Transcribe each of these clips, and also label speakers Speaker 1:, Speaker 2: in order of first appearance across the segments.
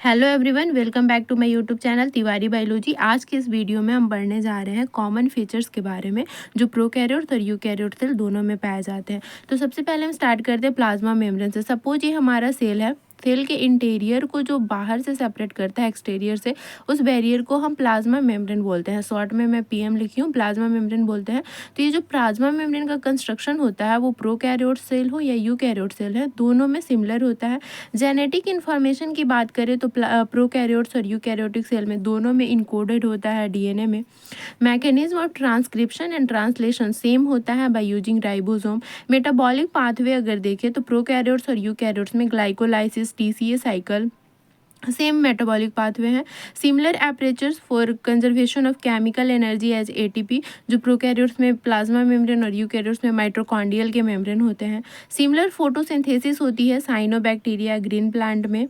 Speaker 1: Hello everyone, welcome back to my YouTube channel Tiwari biology. आज के इस वीडियो में हम पढ़ने जा रहे हैं कॉमन फीचर्स के बारे में जो प्रोकैरियोट्स और यूकैरियोट सेल दोनों में पाए जाते हैं। तो सबसे पहले हम स्टार्ट करते हैं प्लाज्मा मेम्ब्रेन से। सपोज ये हमारा सेल है। सेल के इंटीरियर को जो बाहर से सेपरेट करता है एक्सटीरियर से, उस बैरियर को हम प्लाज्मा मेम्ब्रेन बोलते हैं। शॉर्ट में मैं पीएम लिखी हूँ, प्लाज्मा मेम्ब्रेन बोलते हैं। तो ये जो प्लाज्मा मेम्ब्रेन का कंस्ट्रक्शन होता है वो प्रोकैरियोट सेल हो या यूकैरियोट सेल है, दोनों में सिमिलर होता है। जेनेटिक इन्फॉर्मेशन की बात करें तो प्रोकैरियोट्स और यूकैरियोटिक सेल में दोनों में इनकोडेड होता है डीएनए में। Mechanism of transcription and translation same होता है by using ribosome. Metabolic pathway अगर देखें तो प्रोकैरियोट्स और यूकैरियोट्स में glycolysis, TCA cycle same metabolic pathway हैं। Similar apparatus for conservation of chemical energy as ATP, जो प्रोकैरियोट्स में प्लाज्मा मेम्ब्रेन और यूकैरियोट्स में माइटोकॉन्ड्रियल के मेम्ब्रेन होते हैं। सिमिलर फोटोसिंथेसिस होती है साइनोबैक्टीरिया, ग्रीन प्लांट में।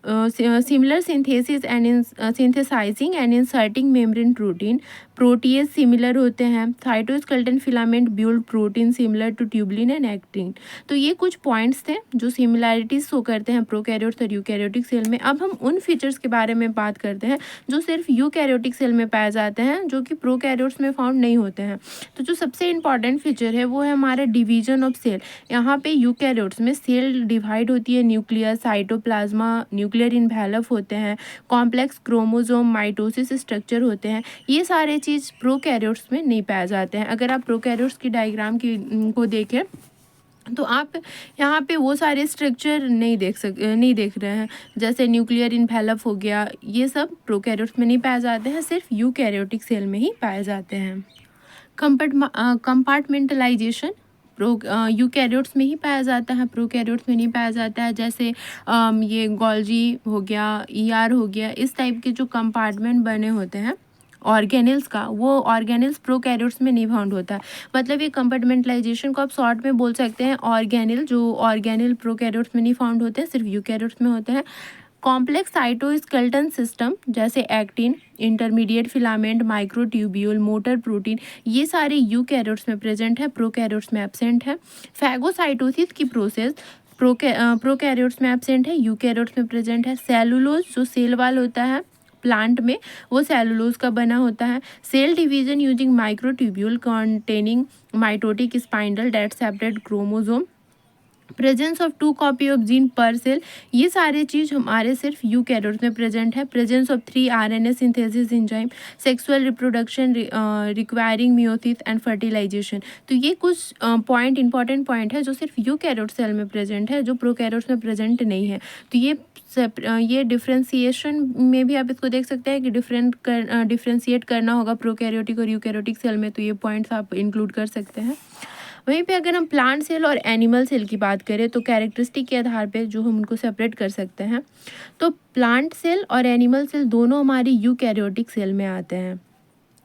Speaker 1: Similar synthesis and synthesizing and inserting membrane protein, protease similar होते हैं। Cytoskeleton filament build protein similar to tubulin and actin. तो ये कुछ पॉइंट्स थे जो सिमिलैरिटीज शो करते हैं प्रोकैरियोट्स और यूकैरियोटिक सेल में। अब हम उन फीचर्स के बारे में बात करते हैं जो सिर्फ यूकैरियोटिक सेल में पाए जाते हैं, जो कि प्रोकैरियोट्स में फाउंड नहीं होते हैं। तो जो सबसे इंपॉर्टेंट फीचर है वो है हमारा डिवीजन ऑफ सेल। यहाँ पे यूकैरियोट्स में सेल डिवाइड होती है, न्यूक्लियर, साइटोप्लाज्मा, न्यूक्लियर इन्वेलप होते हैं, कॉम्प्लेक्स क्रोमोसोम, माइटोसिस स्ट्रक्चर होते हैं। ये सारे चीज़ प्रोकैरियोट्स में नहीं पाए जाते हैं। अगर आप प्रोकैरियोट्स की डायग्राम को देखें तो आप यहाँ पे वो सारे स्ट्रक्चर नहीं देख रहे हैं। जैसे न्यूक्लियर इन्वेलप हो गया, ये सब प्रोकैरियोट्स में नहीं पाए जाते हैं, सिर्फ यूकैरियोटिक सेल में ही पाए जाते हैं। कंपार्टमेंटलाइजेशन यूकैरियोट्स में ही पाया जाता है, प्रोकैरियोट्स में नहीं पाया जाता है। जैसे ये गोल्जी हो गया, ईआर हो गया, इस टाइप के जो कंपार्टमेंट बने होते हैं ऑर्गेनिल्स का, वो ऑर्गेनिल्स प्रोकैरियोट्स में नहीं फाउंड होता है। मतलब ये कंपार्टमेंटलाइजेशन को आप शॉर्ट में बोल सकते हैं ऑर्गेनिल, जो ऑर्गेनिल प्रोकैरियोट्स में नहीं फाउंड होते हैं, सिर्फ यूकैरियोट्स में होते हैं। कॉम्प्लेक्स साइटोस्केलेटन सिस्टम जैसे actin, intermediate filament, microtubule, motor protein, ये सारे यूकैरियोट्स में प्रेजेंट है, प्रोकैरियोट्स में एब्सेंट है। फैगोसाइटोसिस की प्रोसेस प्रोकैरियोट्स में एब्सेंट है, यूकैरियोट्स में प्रेजेंट है। सेलुलोज जो सेल वाल होता है प्लांट में, वो सेलुलोज का बना होता है। Cell division using microtubule containing mitotic spindle that separate chromosome, presence of 2 copy of gene per cell, ये सारे चीज़ हमारे सिर्फ यूकैरियोट्स में प्रेजेंट है। Presence of 3 RNA synthesis enzyme, sexual reproduction requiring meiosis and fertilization. तो ये कुछ इंपॉर्टेंट पॉइंट है जो सिर्फ यूकैरियोट सेल में प्रेजेंट है, जो प्रोकैरियोट्स में प्रेजेंट नहीं है। तो ये डिफ्रेंसिएशन में भी आप इसको देख सकते हैं कि डिफ्रेंशिएट करना होगा प्रोकैरियोटिक और यूकैरियोटिक सेल में, तो ये पॉइंट्स आप इंक्लूड कर सकते हैं। वहीं पे अगर हम प्लांट सेल और एनिमल सेल की बात करें तो कैरेक्टरिस्टिक के आधार पे जो हम उनको सेपरेट कर सकते हैं, तो प्लांट सेल और एनिमल सेल दोनों हमारी यूकैरियोटिक सेल में आते हैं।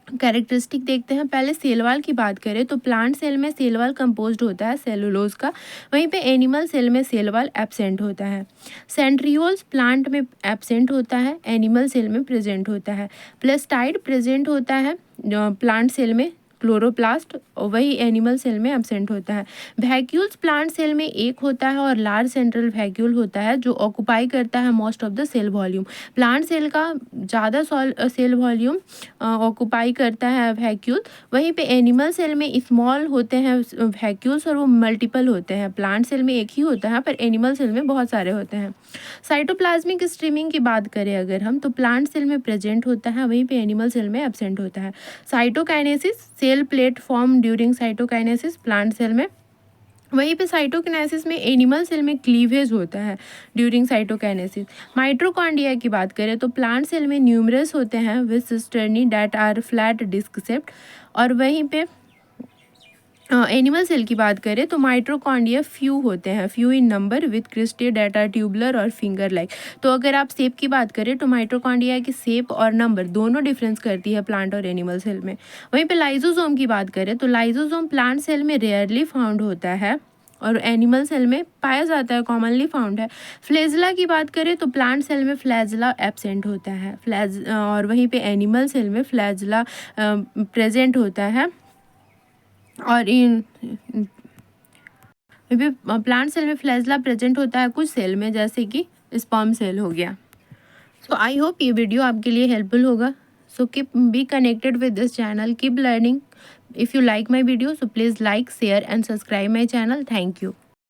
Speaker 1: कैरेक्टरिस्टिक देखते हैं। पहले सेल वाल की बात करें तो प्लांट सेल में सेल वाल कंपोज्ड होता है सेलुलोज का, वहीं पे एनिमल सेल में सेल वाल एब्सेंट होता है। सेंट्रियोल्स प्लांट में एब्सेंट होता है, एनिमल सेल में प्रेजेंट होता है। प्लेस्टाइड प्रेजेंट होता है प्लांट सेल में, क्लोरोप्लास्ट, और वही एनिमल सेल में एब्सेंट होता है। वैक्यूल्स प्लांट सेल में एक होता है और लार्ज सेंट्रल वैक्यूल होता है जो ऑक्युपाई करता है most of the cell volume. Plant cell का ज़्यादा सेल वॉल्यूम ऑक्युपाई करता है वैक्यूल, वहीं पे एनिमल सेल में स्मॉल होते हैं वैक्यूल्स और वो मल्टीपल होते हैं। प्लांट सेल में एक ही होता है पर एनिमल सेल में बहुत सारे होते हैं। साइटोप्लाज्मिक स्ट्रीमिंग की बात करें अगर हम, तो प्लांट सेल में प्रेजेंट होता है, वहीं पे एनिमल सेल में एब्सेंट होता है। Cytokinesis cell plate form during cytokinesis plant cell में, वहीं पे साइटोकिनेसिस में एनिमल सेल में क्लीवेज होता है ड्यूरिंग साइटोकाइनेसिस। माइटोकॉन्ड्रिया की बात करें तो प्लांट सेल में न्यूमरस होते हैं with cisternae that are flat disc shaped, और वहीं पे एनिमल सेल की बात करें तो माइटोकॉन्ड्रिया फ्यू होते हैं, few in number with cristae that are tubular और फिंगर लाइक। तो अगर आप शेप की बात करें तो माइटोकॉन्ड्रिया की शेप और नंबर दोनों डिफरेंस करती है प्लांट और एनिमल सेल में। वहीं पे लाइजोसोम की बात करें तो लाइजोसोम प्लांट सेल में रेयरली फाउंड होता है और एनिमल सेल में पाया जाता है, कॉमनली फाउंड है। फ्लैजिला की बात करें तो प्लांट सेल में फ्लैजिला एब्सेंट होता है, और वहीं पे एनिमल सेल में फ्लैजिला प्रेजेंट होता है। और प्लांट सेल में फ्लैजिला प्रेजेंट होता है कुछ सेल में, जैसे कि स्पर्म सेल हो गया। सो आई होप ये वीडियो आपके लिए हेल्पफुल होगा. So keep be connected with this channel, keep learning. If you like my video, so please like, share and subscribe my channel. Thank you.